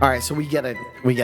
All right, so we gotta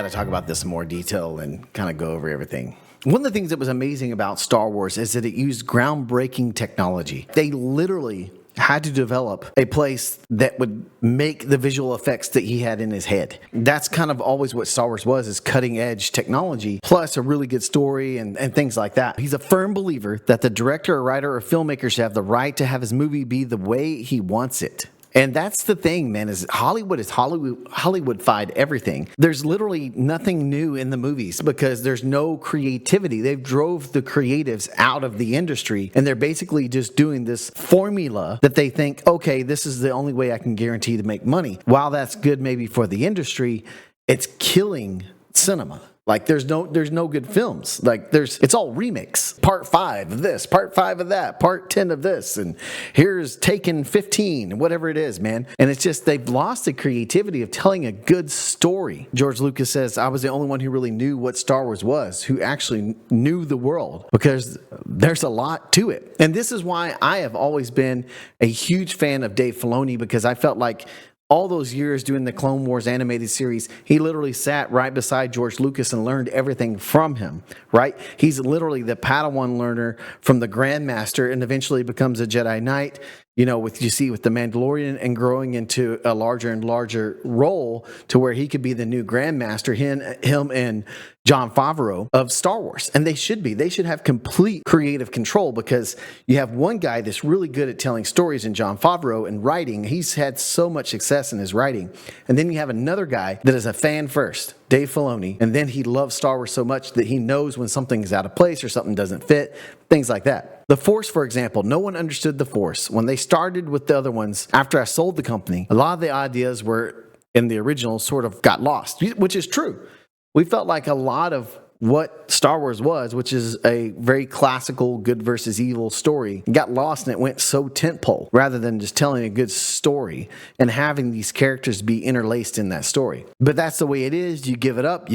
talk about this in more detail and kind of go over everything. One of the things that was amazing about Star Wars is that it used groundbreaking technology. They literally had to develop a place that would make the visual effects that he had in his head. That's kind of always what Star Wars was, is cutting edge technology, plus a really good story and things like that. He's a firm believer that the director or writer or filmmaker should have the right to have his movie be the way he wants it. And that's the thing, man, is Hollywoodified everything. There's literally nothing new in the movies because there's no creativity. They've drove the creatives out of the industry, and they're basically just doing this formula that they think, okay, this is the only way I can guarantee to make money. While that's good maybe for the industry, it's killing cinema. Like there's no good films. Like it's all remakes. Part 5 of this, part 5 of that, part 10 of this, and here's Taken 15, whatever it is, man. And it's just they've lost the creativity of telling a good story. George Lucas says, I was the only one who really knew what Star Wars was, who actually knew the world, because there's a lot to it. And this is why I have always been a huge fan of Dave Filoni, because I felt like all those years doing the Clone Wars animated series, he literally sat right beside George Lucas and learned everything from him, right? He's literally the Padawan learner from the Grandmaster, and eventually becomes a Jedi Knight, you know, with the Mandalorian, and growing into a larger and larger role to where he could be the new Grandmaster, him and Jon Favreau of Star Wars. And they should have complete creative control, because you have one guy that's really good at telling stories in Jon Favreau and writing. He's had so much success in his writing. And then you have another guy that is a fan first, Dave Filoni, and then he loves Star Wars so much that he knows when something is out of place or something doesn't fit, things like that. The Force, for example, no one understood the Force. When they started with the other ones, after I sold the company, a lot of the ideas were in the original sort of got lost, which is true. We felt like a lot of what Star Wars was, which is a very classical good versus evil story, got lost, and it went so tentpole rather than just telling a good story and having these characters be interlaced in that story. But that's the way it is. You give it up,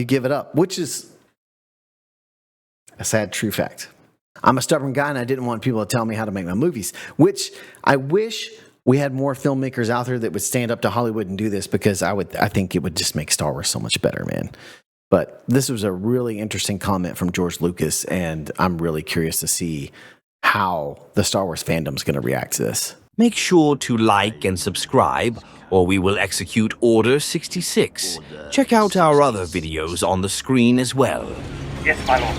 which is a sad true fact. I'm a stubborn guy, and I didn't want people to tell me how to make my movies, which I wish we had more filmmakers out there that would stand up to Hollywood and do this, because I think it would just make Star Wars so much better, man. But this was a really interesting comment from George Lucas, and I'm really curious to see how the Star Wars fandom is going to react to this. Make sure to like and subscribe, or we will execute Order 66. Check out our other videos on the screen as well. Yes, my lord.